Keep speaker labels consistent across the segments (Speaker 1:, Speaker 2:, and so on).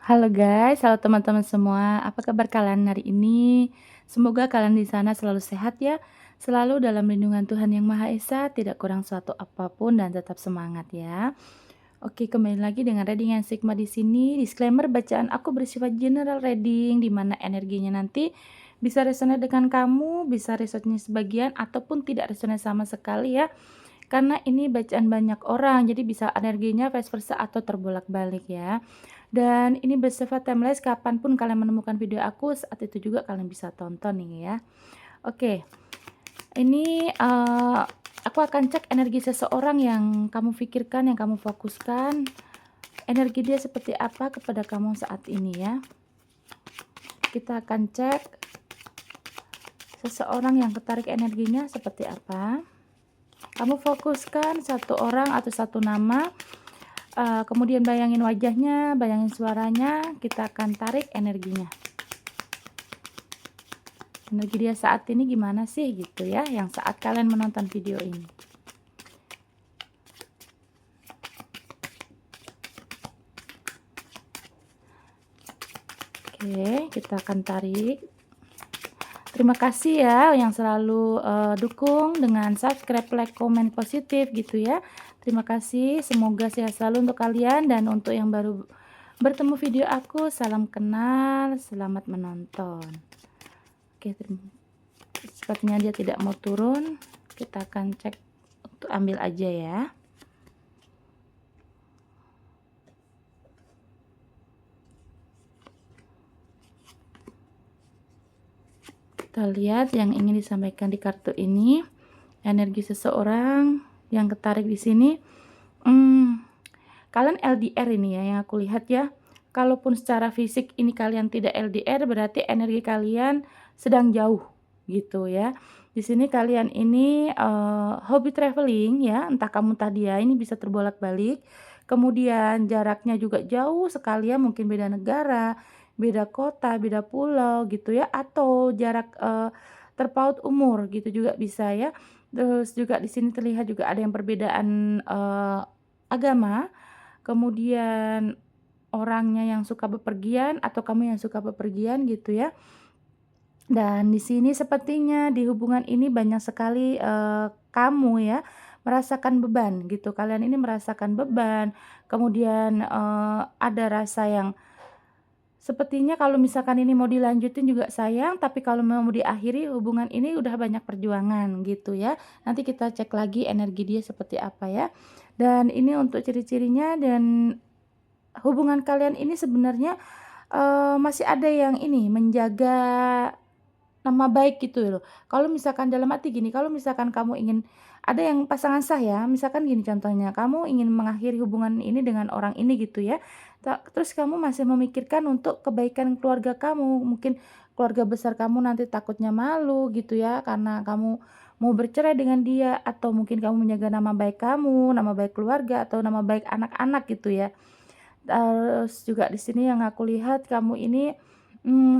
Speaker 1: Halo guys, halo teman-teman semua. Apa kabar kalian hari ini? Semoga kalian di sana selalu sehat ya, selalu dalam lindungan Tuhan Yang Maha Esa, tidak kurang suatu apapun dan tetap semangat ya. Oke, kembali lagi dengan reading yang Sigma di sini. Disclaimer bacaan aku bersifat general reading di mana energinya nanti bisa resonate dengan kamu, bisa resonate sebagian ataupun tidak resonate sama sekali ya. Karena ini bacaan banyak orang, jadi bisa energinya vice versa atau terbolak-balik ya. Dan ini bersifat timeless, kapanpun kalian menemukan video aku, saat itu juga kalian bisa tonton nih ya. Oke, ini aku akan cek energi seseorang yang kamu pikirkan, yang kamu fokuskan. Energi dia seperti apa kepada kamu saat ini ya. Kita akan cek seseorang yang ketarik energinya seperti apa. Kamu fokuskan satu orang atau satu nama, kemudian bayangin wajahnya, bayangin suaranya, kita akan tarik energinya. Energi dia saat ini gimana sih gitu ya, yang saat kalian menonton video ini. Oke, kita akan tarik. Terima kasih ya yang selalu dukung dengan subscribe, like, komen positif gitu ya. Terima kasih, semoga sehat selalu untuk kalian, dan untuk yang baru bertemu video aku, salam kenal, selamat menonton. Oke, sepertinya dia tidak mau turun, kita akan cek untuk ambil aja ya. Kita lihat yang ingin disampaikan di kartu ini, energi seseorang yang ketarik di sini. Kalian LDR ini ya, yang aku lihat ya. Kalaupun secara fisik ini kalian tidak LDR, berarti energi kalian sedang jauh gitu ya. Di sini kalian ini hobi traveling ya, entah kamu entah dia, ini bisa terbolak-balik. Kemudian jaraknya juga jauh sekali ya, mungkin beda negara, beda kota, beda pulau gitu ya, atau jarak terpaut umur gitu juga bisa ya. Terus juga di sini terlihat juga ada yang perbedaan agama, kemudian orangnya yang suka bepergian atau kamu yang suka bepergian gitu ya. Dan di sini sepertinya di hubungan ini banyak sekali kamu ya merasakan beban gitu. Kalian ini merasakan beban, kemudian ada rasa yang sepertinya kalau misalkan ini mau dilanjutin juga sayang, tapi kalau mau diakhiri hubungan ini udah banyak perjuangan gitu ya. Nanti kita cek lagi energi dia seperti apa ya. Dan ini untuk ciri-cirinya, dan hubungan kalian ini sebenarnya masih ada yang ini menjaga nama baik gitu loh. Kalau misalkan dalam arti gini, kalau misalkan kamu ingin ada yang pasangan sah ya, misalkan gini contohnya, kamu ingin mengakhiri hubungan ini dengan orang ini gitu ya. Terus kamu masih memikirkan untuk kebaikan keluarga kamu, mungkin keluarga besar kamu nanti takutnya malu gitu ya karena kamu mau bercerai dengan dia, atau mungkin kamu menjaga nama baik kamu, nama baik keluarga atau nama baik anak-anak gitu ya. Terus juga di sini yang aku lihat kamu ini,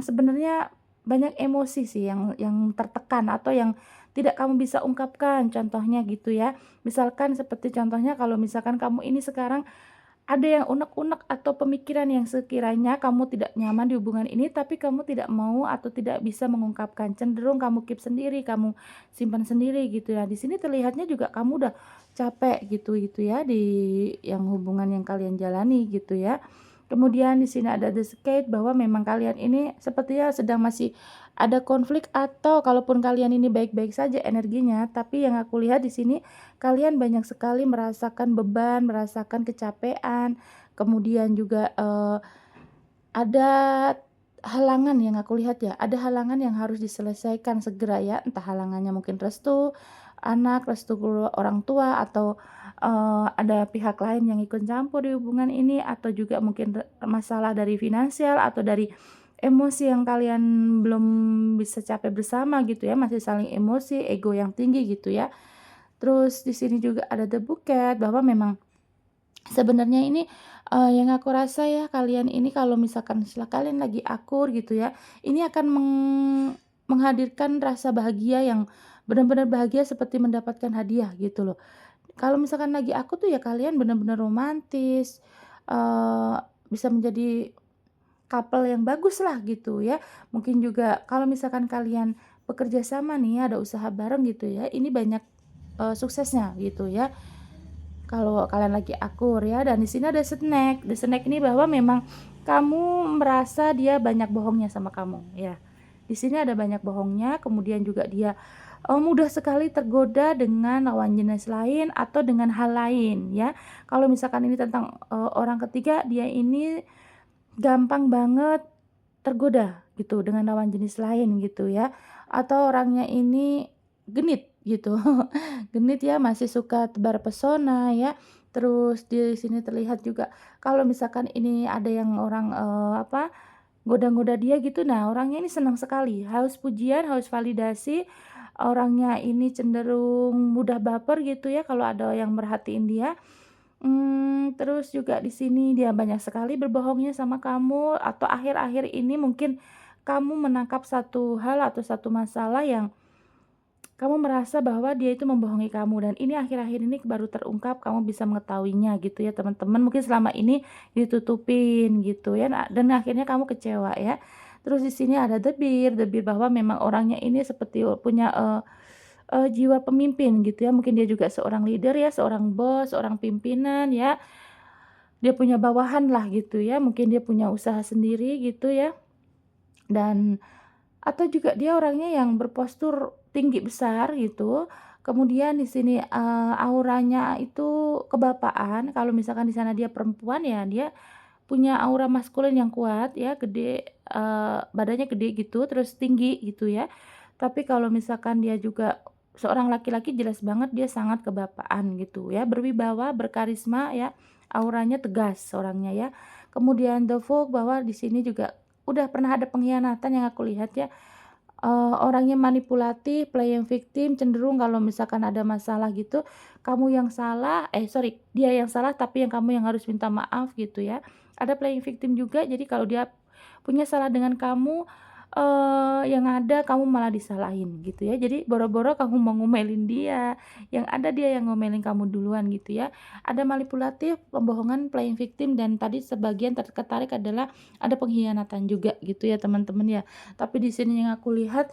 Speaker 1: sebenarnya banyak emosi sih yang tertekan atau yang tidak kamu bisa ungkapkan, contohnya gitu ya. Misalkan seperti contohnya kalau misalkan kamu ini sekarang ada yang unek-unek atau pemikiran yang sekiranya kamu tidak nyaman di hubungan ini, tapi kamu tidak mau atau tidak bisa mengungkapkan. Cenderung kamu keep sendiri, kamu simpan sendiri gitu ya. Di sini terlihatnya juga kamu udah capek gitu ya di yang hubungan yang kalian jalani gitu ya. Kemudian di sini ada the skate bahwa memang kalian ini sepertinya sedang masih ada konflik, atau kalaupun kalian ini baik-baik saja energinya, tapi yang aku lihat di sini kalian banyak sekali merasakan beban, merasakan kecapean, kemudian juga ada halangan yang aku lihat ya, ada halangan yang harus diselesaikan segera ya, entah halangannya mungkin restu anak, restu orang tua, atau ada pihak lain yang ikut campur di hubungan ini, atau juga mungkin masalah dari finansial atau dari emosi yang kalian belum bisa capai bersama gitu ya, masih saling emosi, ego yang tinggi gitu ya. Terus di sini juga ada the bucket bahwa memang sebenarnya ini, yang aku rasa ya kalian ini kalau misalkan setelah kalian lagi akur gitu ya, ini akan menghadirkan rasa bahagia yang benar-benar bahagia seperti mendapatkan hadiah gitu loh. Kalau misalkan lagi aku tuh ya kalian benar-benar romantis, eee, bisa menjadi couple yang bagus lah gitu ya. Mungkin juga kalau misalkan kalian bekerja sama nih, ada usaha bareng gitu ya, ini banyak, suksesnya gitu ya. Kalau kalian lagi akur ya, dan di sini ada snack. The snack ini bahwa memang kamu merasa dia banyak bohongnya sama kamu ya. Di sini ada banyak bohongnya, kemudian juga dia, mudah sekali tergoda dengan lawan jenis lain atau dengan hal lain ya. Kalau misalkan ini tentang, orang ketiga, dia ini gampang banget tergoda gitu dengan lawan jenis lain gitu ya, atau orangnya ini genit gitu. Genit ya, masih suka tebar pesona ya. Terus di sini terlihat juga kalau misalkan ini ada yang orang, goda-goda dia gitu, nah orangnya ini senang sekali, haus pujian, haus validasi, orangnya ini cenderung mudah baper gitu ya kalau ada yang merhatiin dia. Terus juga di sini dia banyak sekali berbohongnya sama kamu, atau akhir-akhir ini mungkin kamu menangkap satu hal atau satu masalah yang kamu merasa bahwa dia itu membohongi kamu, dan ini akhir-akhir ini baru terungkap, kamu bisa mengetahuinya gitu ya teman-teman. Mungkin selama ini ditutupin gitu ya, dan akhirnya kamu kecewa ya. Terus di sini ada debir bahwa memang orangnya ini seperti punya, jiwa pemimpin gitu ya, mungkin dia juga seorang leader ya, seorang bos, seorang pimpinan ya. Dia punya bawahan lah gitu ya, mungkin dia punya usaha sendiri gitu ya, dan atau juga dia orangnya yang berpostur tinggi besar gitu. Kemudian di sini, auranya itu kebapaan, kalau misalkan di sana dia perempuan ya dia punya aura maskulin yang kuat ya, gede, badannya gede gitu, terus tinggi gitu ya. Tapi kalau misalkan dia juga seorang laki-laki, jelas banget dia sangat kebapaan gitu ya, berwibawa, berkarisma ya, auranya tegas orangnya ya. Kemudian the Vogue bahwa di sini juga udah pernah ada pengkhianatan yang aku lihat ya. Orangnya manipulatif, playing victim, cenderung kalau misalkan ada masalah gitu, kamu yang salah, sorry, dia yang salah tapi yang kamu yang harus minta maaf gitu ya. Ada playing victim juga, jadi kalau dia punya salah dengan kamu, yang ada kamu malah disalahin gitu ya. Jadi boro-boro kamu mau ngomelin dia, yang ada dia yang ngomelin kamu duluan gitu ya. Ada manipulatif, pembohongan, playing victim, dan tadi sebagian ketarik adalah ada pengkhianatan juga gitu ya teman-teman ya. Tapi di sini yang aku lihat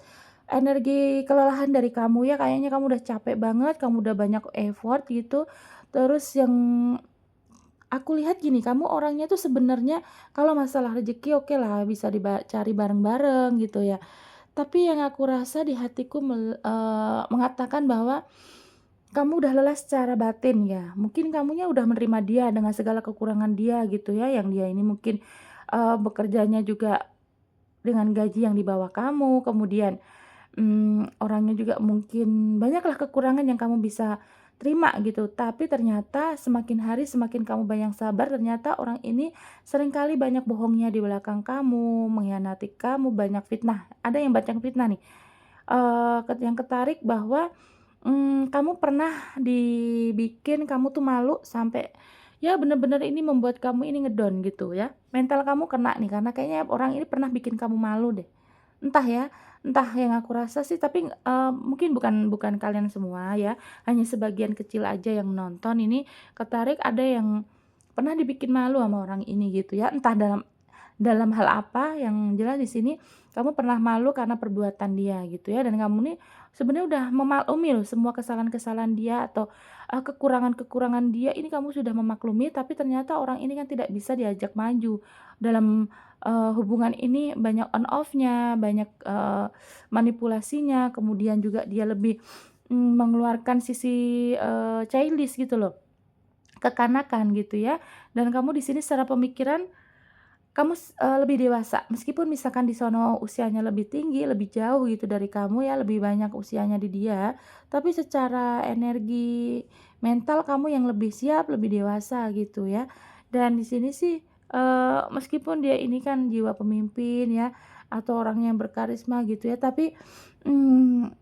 Speaker 1: energi kelelahan dari kamu ya, kayaknya kamu udah capek banget, kamu udah banyak effort gitu. Terus yang aku lihat gini, kamu orangnya tuh sebenarnya kalau masalah rezeki oke lah bisa cari bareng-bareng gitu ya. Tapi yang aku rasa di hatiku mengatakan bahwa kamu udah lelah secara batin ya. Mungkin kamunya udah menerima dia dengan segala kekurangan dia gitu ya, yang dia ini mungkin, bekerjanya juga dengan gaji yang di bawah kamu, kemudian, orangnya juga mungkin banyaklah kekurangan yang kamu bisa terima gitu. Tapi ternyata semakin hari semakin kamu banyak sabar, ternyata orang ini seringkali banyak bohongnya di belakang kamu, mengkhianati kamu, banyak fitnah. Ada yang banyak fitnah nih, yang ketarik bahwa, kamu pernah dibikin kamu tuh malu sampai ya bener-bener ini membuat kamu ini ngedown gitu ya. Mental kamu kena nih karena kayaknya orang ini pernah bikin kamu malu deh. Entah ya, entah yang aku rasa sih, tapi, mungkin bukan bukan kalian semua ya, hanya sebagian kecil aja yang nonton ini ketarik ada yang pernah dibikin malu sama orang ini gitu ya. Entah dalam dalam hal apa, yang jelas di sini kamu pernah malu karena perbuatan dia gitu ya, dan kamu nih sebenarnya udah memaklumi loh semua kesalahan-kesalahan dia atau, kekurangan-kekurangan dia ini kamu sudah memaklumi, tapi ternyata orang ini kan tidak bisa diajak maju. Dalam, hubungan ini banyak on off-nya, banyak, manipulasinya, kemudian juga dia lebih, mengeluarkan sisi, childish gitu loh, kekanakan gitu ya. Dan kamu di sini secara pemikiran kamu lebih dewasa, meskipun misalkan di sono usianya lebih tinggi, lebih jauh gitu dari kamu ya, lebih banyak usianya di dia, tapi secara energi mental kamu yang lebih siap, lebih dewasa gitu ya. Dan di sini sih, meskipun dia ini kan jiwa pemimpin ya, atau orang yang berkarisma gitu ya, tapi, mmm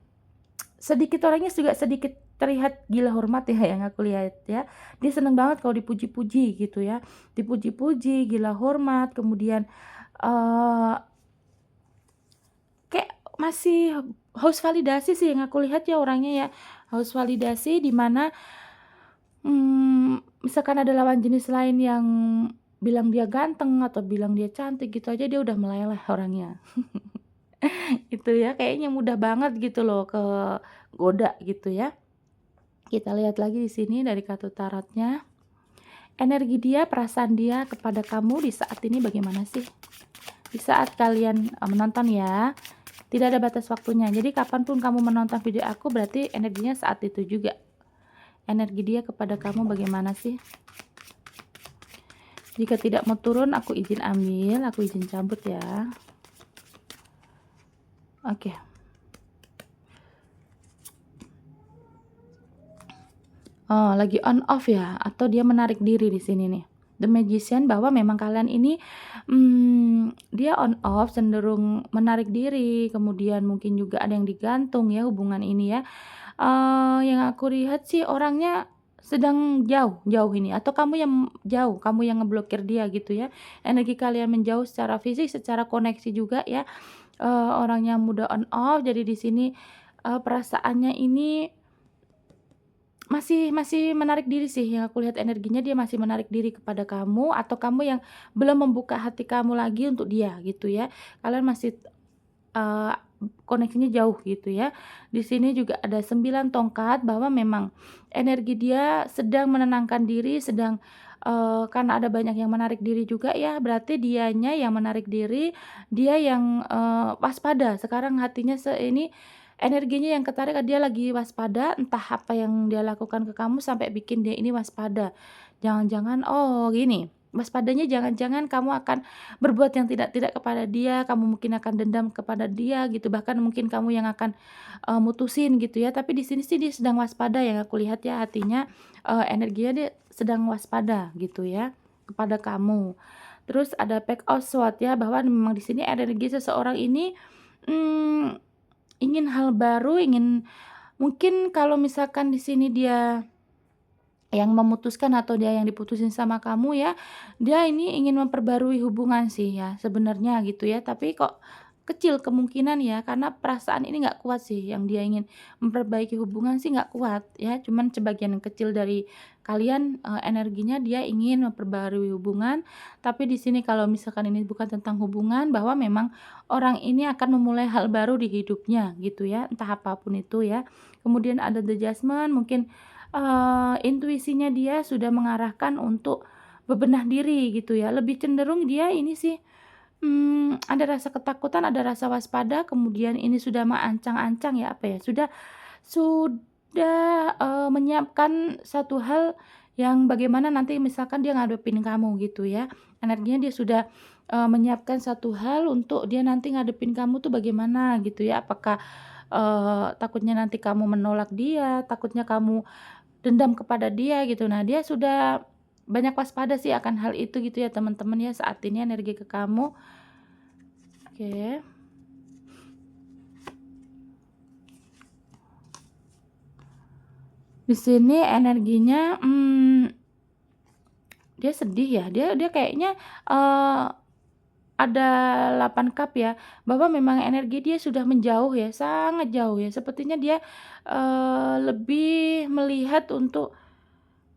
Speaker 1: sedikit orangnya juga sedikit terlihat gila hormat ya yang aku lihat ya. Dia seneng banget kalau dipuji-puji gitu ya. Dipuji-puji, gila hormat, kemudian, eee, kayak masih haus validasi sih yang aku lihat ya orangnya ya. Haus validasi di mana, misalkan ada lawan jenis lain yang bilang dia ganteng atau bilang dia cantik gitu aja dia udah meleleh orangnya. Itu ya, kayaknya mudah banget gitu loh kegoda gitu ya. Kita lihat lagi di sini dari kartu tarotnya. Energi dia, perasaan dia kepada kamu di saat ini bagaimana sih? Di saat kalian menonton ya, tidak ada batas waktunya. Jadi kapanpun kamu menonton video aku berarti energinya saat itu juga. Energi dia kepada kamu bagaimana sih? Jika tidak mau turun, aku izin ambil, aku izin cabut ya. Oke. Oh, lagi on off ya? Atau dia menarik diri di sini nih? The Magician, bahwa memang kalian ini, dia on off, cenderung menarik diri, kemudian mungkin juga ada yang digantung ya hubungan ini ya. Yang aku lihat sih orangnya sedang jauh ini atau kamu yang jauh, kamu yang ngeblokir dia gitu ya. Energi kalian menjauh secara fisik, secara koneksi juga ya. Orangnya mudah on off, jadi di sini, perasaannya ini masih menarik diri sih, yang aku lihat energinya dia masih menarik diri kepada kamu atau kamu yang belum membuka hati kamu lagi untuk dia gitu ya. Kalian masih, eee, koneksinya jauh gitu ya. Di sini juga ada 9 tongkat bahwa memang energi dia sedang menenangkan diri, sedang, karena ada banyak yang menarik diri juga ya, berarti dianya yang menarik diri, dia yang, waspada. Sekarang hatinya ini energinya yang ketarik, dia lagi waspada, entah apa yang dia lakukan ke kamu sampai bikin dia ini waspada. Jangan-jangan oh gini, waspadanya jangan-jangan kamu akan berbuat yang tidak-tidak kepada dia, kamu mungkin akan dendam kepada dia gitu, bahkan mungkin kamu yang akan, mutusin gitu ya. Tapi di sini sih dia sedang waspada yang aku lihat ya, hatinya, energinya dia sedang waspada gitu ya, kepada kamu. Terus ada Page of Swords ya, bahwa memang di sini energi seseorang ini, mmm ingin hal baru, ingin mungkin kalau misalkan di sini dia yang memutuskan atau dia yang diputusin sama kamu ya, dia ini ingin memperbarui hubungan sih ya sebenarnya gitu ya, tapi kok kecil kemungkinan ya, karena perasaan ini nggak kuat sih, yang dia ingin memperbaiki hubungan sih nggak kuat ya, cuman sebagian yang kecil dari kalian, energinya dia ingin memperbarui hubungan, tapi di sini kalau misalkan ini bukan tentang hubungan, bahwa memang orang ini akan memulai hal baru di hidupnya gitu ya, entah apapun itu ya. Kemudian ada The Judgment, mungkin intuisinya dia sudah mengarahkan untuk bebenah diri gitu ya, lebih cenderung dia ini sih, ada rasa ketakutan, ada rasa waspada, kemudian ini sudah mengancang-ancang ya, apa ya, sudah, menyiapkan satu hal yang bagaimana nanti misalkan dia ngadepin kamu gitu ya. Energinya dia sudah, menyiapkan satu hal untuk dia nanti ngadepin kamu tuh bagaimana gitu ya. Apakah, takutnya nanti kamu menolak dia, takutnya kamu dendam kepada dia gitu. Nah, dia sudah banyak waspada sih akan hal itu gitu ya teman-teman ya saat ini energi ke kamu. Oke. Di sini energinya, dia sedih ya, dia dia kayaknya, eee, ada 8 cup ya, bahwa memang energi dia sudah menjauh ya, sangat jauh ya. Sepertinya dia, lebih melihat untuk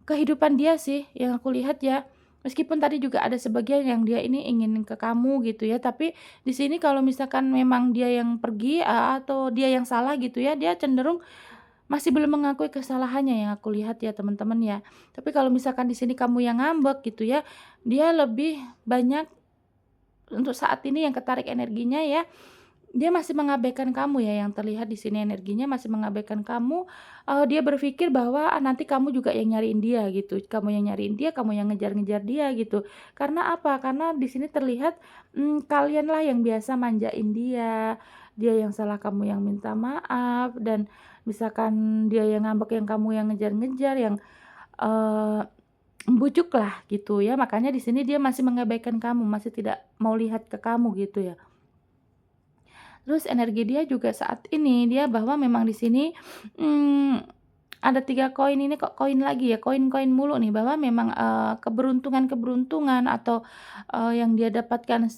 Speaker 1: kehidupan dia sih yang aku lihat ya. Meskipun tadi juga ada sebagian yang dia ini ingin ke kamu gitu ya, tapi di sini kalau misalkan memang dia yang pergi, atau dia yang salah gitu ya, dia cenderung masih belum mengakui kesalahannya yang aku lihat ya teman-teman ya. Tapi kalau misalkan di sini kamu yang ngambek gitu ya, dia lebih banyak untuk saat ini yang ketarik energinya ya, dia masih mengabaikan kamu ya, yang terlihat di sini energinya masih mengabaikan kamu, dia berpikir bahwa, nanti kamu juga yang nyariin dia gitu, kamu yang nyariin dia, kamu yang ngejar-ngejar dia gitu. Karena apa? Karena di sini terlihat, kalianlah yang biasa manjain dia, dia yang salah kamu yang minta maaf, dan misalkan dia yang ngambek yang kamu yang ngejar-ngejar, yang, eee, membujuklah gitu ya. Makanya di sini dia masih mengabaikan kamu, masih tidak mau lihat ke kamu gitu ya. Terus energi dia juga saat ini, dia bahwa memang di sini, mmm, ada 3 koin ini kok koin lagi ya, koin-koin mulu nih, bahwa memang, keberuntungan-keberuntungan atau, yang dia dapatkan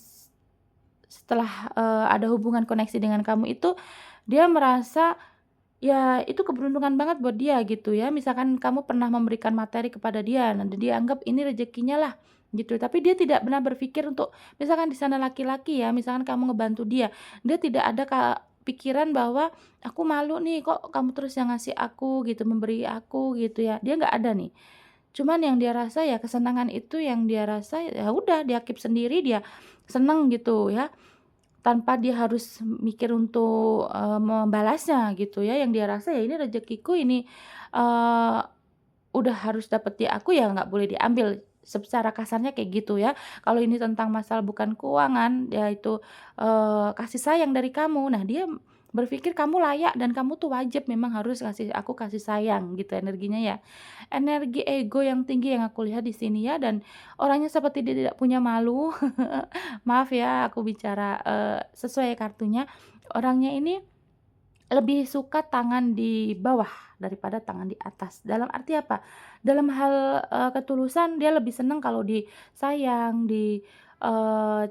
Speaker 1: setelah, ada hubungan koneksi dengan kamu itu, dia merasa, ya itu keberuntungan banget buat dia gitu ya. Misalkan kamu pernah memberikan materi kepada dia, nah dia anggap ini rezekinya lah, gitu. Tapi dia tidak pernah berpikir untuk misalkan di sana laki-laki ya, misalkan kamu ngebantu dia, dia tidak ada pikiran bahwa, "Aku malu nih, kok kamu terus yang ngasih aku gitu, memberi aku," gitu ya. Dia nggak ada nih. Cuman yang dia rasa ya kesenangan itu yang dia rasa, ya udah dia keep sendiri, dia seneng gitu ya, tanpa dia harus mikir untuk, membalasnya gitu ya. Yang dia rasa, ya ini rezekiku, ini, eee, udah harus dapet di aku, ya nggak boleh diambil, secara kasarnya kayak gitu ya. Kalau ini tentang masalah bukan keuangan, yaitu, kasih sayang dari kamu. Nah, dia berpikir kamu layak dan kamu tuh wajib memang harus kasih aku kasih sayang gitu energinya ya. Energi ego yang tinggi yang aku lihat di sini ya, dan orangnya seperti dia tidak punya malu. Maaf ya aku bicara, sesuai kartunya. Orangnya ini lebih suka tangan di bawah daripada tangan di atas. Dalam arti apa? Dalam hal, ketulusan dia lebih senang kalau disayang,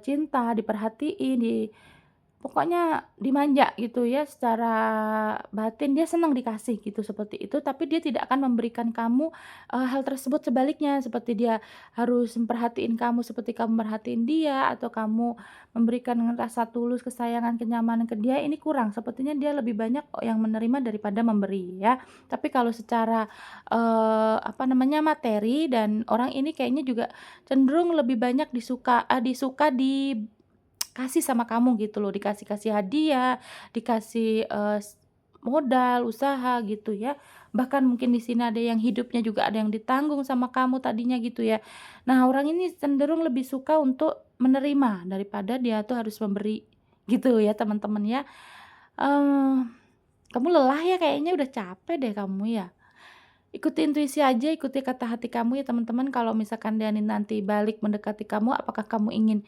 Speaker 1: cinta, diperhatiin, pokoknya dimanja gitu ya, secara batin dia senang dikasih gitu, seperti itu. Tapi dia tidak akan memberikan kamu, hal tersebut sebaliknya, seperti dia harus memperhatiin kamu seperti kamu merhatiin dia, atau kamu memberikan rasa tulus, kesayangan, kenyamanan ke dia, ini kurang. Sepertinya dia lebih banyak yang menerima daripada memberi ya. Tapi kalau secara, apa namanya, materi, dan orang ini kayaknya juga cenderung lebih banyak disuka dikasih sama kamu gitu loh, dikasih-kasih hadiah, dikasih, modal, usaha gitu ya. Bahkan mungkin di sini ada yang hidupnya juga ada yang ditanggung sama kamu tadinya gitu ya. Nah, orang ini cenderung lebih suka untuk menerima daripada dia tuh harus memberi, gitu ya teman-teman ya. Eee, Kamu lelah ya kayaknya, udah capek deh kamu ya? Ikuti intuisi aja, ikuti kata hati kamu ya teman-teman. Kalau misalkan dia nanti balik mendekati kamu, apakah kamu ingin,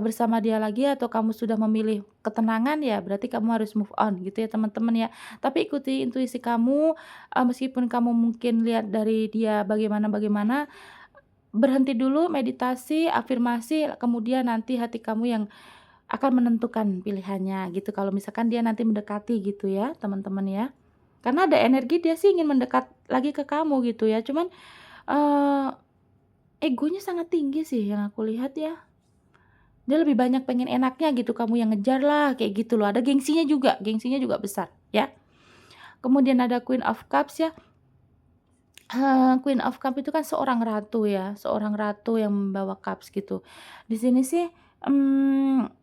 Speaker 1: bersama dia lagi atau kamu sudah memilih ketenangan, ya berarti kamu harus move on gitu ya teman-teman ya. Tapi ikuti intuisi kamu, meskipun kamu mungkin lihat dari dia bagaimana-bagaimana, berhenti dulu, meditasi, afirmasi, kemudian nanti hati kamu yang akan menentukan pilihannya gitu, kalau misalkan dia nanti mendekati gitu ya teman-teman ya. Karena ada energi dia sih ingin mendekat lagi ke kamu gitu ya, cuman, eee, egonya sangat tinggi sih yang aku lihat ya. Dia lebih banyak pengen enaknya gitu, kamu yang ngejar lah, kayak gitu loh. Ada gengsinya juga besar ya. Kemudian ada Queen of Cups ya, Queen of Cup itu kan seorang ratu ya, seorang ratu yang membawa cups gitu. Di sini sih, mmm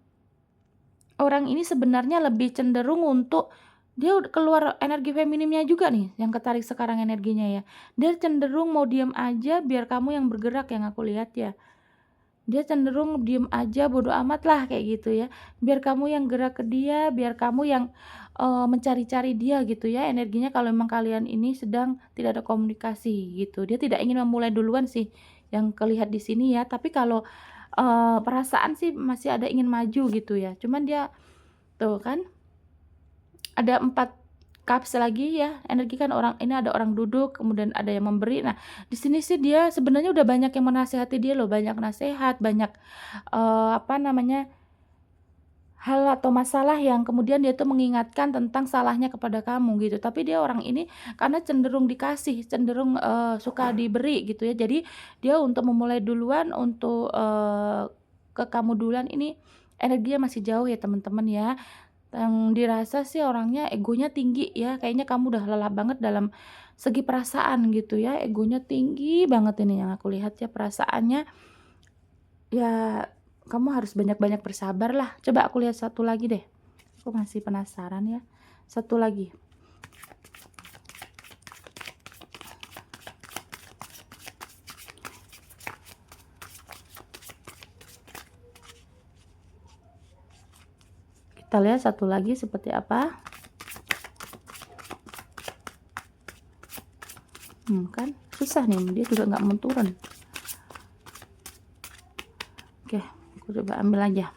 Speaker 1: orang ini sebenarnya lebih cenderung untuk dia keluar energi feminimnya juga nih, yang ketarik sekarang energinya ya. Dia cenderung mau diam aja biar kamu yang bergerak yang aku lihat ya. Dia cenderung diem aja, bodo amat lah kayak gitu ya. Biar kamu yang gerak ke dia, biar kamu yang, mencari-cari dia gitu ya energinya, kalau memang kalian ini sedang tidak ada komunikasi gitu. Dia tidak ingin memulai duluan sih yang kelihat di sini ya, tapi kalau, perasaan sih masih ada ingin maju gitu ya. Cuman dia tuh kan, ada 4 cups lagi ya, energi kan orang ini ada orang duduk, kemudian ada yang memberi. Nah, di sini sih dia sebenarnya udah banyak yang menasehati dia loh, banyak nasehat, banyak, apa namanya, hal atau masalah yang kemudian dia tuh mengingatkan tentang salahnya kepada kamu gitu. Tapi dia orang ini karena cenderung dikasih, cenderung, suka diberi gitu ya. Jadi dia untuk memulai duluan, untuk, ke kamu duluan ini energinya masih jauh ya teman-teman ya. Yang dirasa sih orangnya egonya tinggi ya, kayaknya kamu udah lelah banget dalam segi perasaan gitu ya, egonya tinggi banget ini yang aku lihat ya perasaannya. Ya, kamu harus banyak-banyak bersabar lah. Coba aku lihat satu lagi deh, aku masih penasaran ya. Satu lagi, kita lihat satu lagi seperti apa. Kan susah nih, dia juga nggak mau turun. Oke, aku coba ambil aja.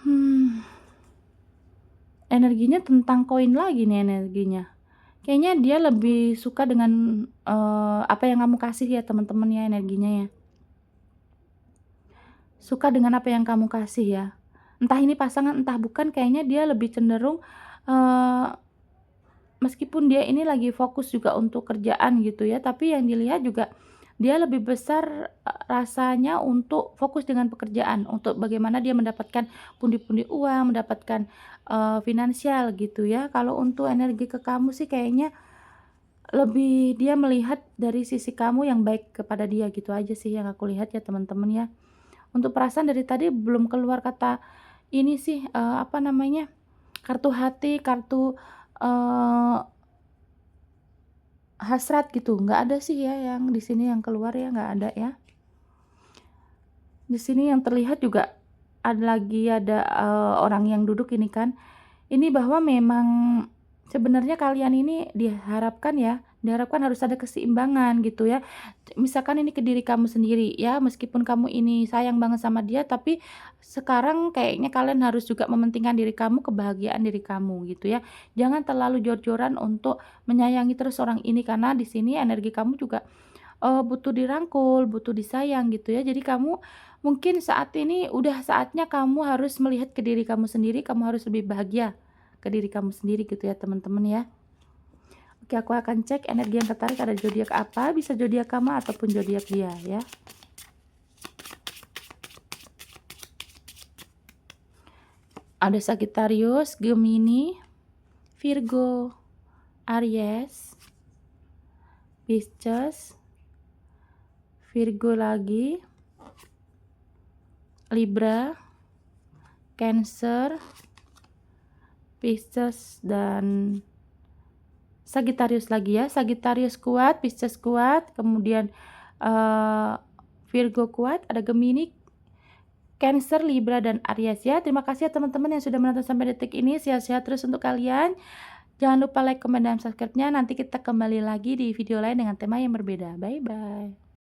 Speaker 1: Hmm, Energinya tentang koin lagi nih energinya. Kayaknya dia lebih suka dengan, apa yang kamu kasih ya teman-teman ya energinya ya. Suka dengan apa yang kamu kasih ya. Entah ini pasangan, entah bukan, kayaknya dia lebih cenderung, eee, meskipun dia ini lagi fokus juga untuk kerjaan gitu ya, tapi yang dilihat juga dia lebih besar, rasanya untuk fokus dengan pekerjaan, untuk bagaimana dia mendapatkan pundi-pundi uang, mendapatkan, finansial gitu ya. Kalau untuk energi ke kamu sih kayaknya lebih dia melihat dari sisi kamu yang baik kepada dia, gitu aja sih yang aku lihat ya teman-teman ya. Untuk perasaan dari tadi belum keluar kata ini sih, apa namanya, kartu hati, kartu, eee, hasrat gitu, nggak ada sih ya yang di sini yang keluar ya, nggak ada ya. Di sini yang terlihat juga ada, orang yang duduk ini kan, ini bahwa memang sebenarnya kalian ini diharapkan harus ada keseimbangan gitu ya. Misalkan ini ke diri kamu sendiri ya, meskipun kamu ini sayang banget sama dia, tapi sekarang kayaknya kalian harus juga mementingkan diri kamu, kebahagiaan diri kamu gitu ya. Jangan terlalu jor-joran untuk menyayangi terus orang ini, karena di sini energi kamu juga butuh dirangkul, butuh disayang gitu ya. Jadi kamu mungkin saat ini udah saatnya kamu harus melihat ke diri kamu sendiri, kamu harus lebih bahagia ke diri kamu sendiri gitu ya teman-teman ya. Oke, aku akan cek energi yang tertarik ada zodiak apa, bisa zodiak kamu ataupun zodiak dia ya. Ada Sagittarius, Gemini, Virgo, Aries, Pisces, Virgo lagi, Libra, Cancer, Pisces, dan Sagittarius lagi ya. Sagittarius kuat, Pisces kuat, kemudian Virgo kuat, ada Gemini, Cancer, Libra, dan Aries ya. Terima kasih ya teman-teman yang sudah menonton sampai detik ini. Sehat-sehat terus untuk kalian. Jangan lupa like, komen, dan subscribe-nya. Nanti kita kembali lagi di video lain dengan tema yang berbeda. Bye-bye.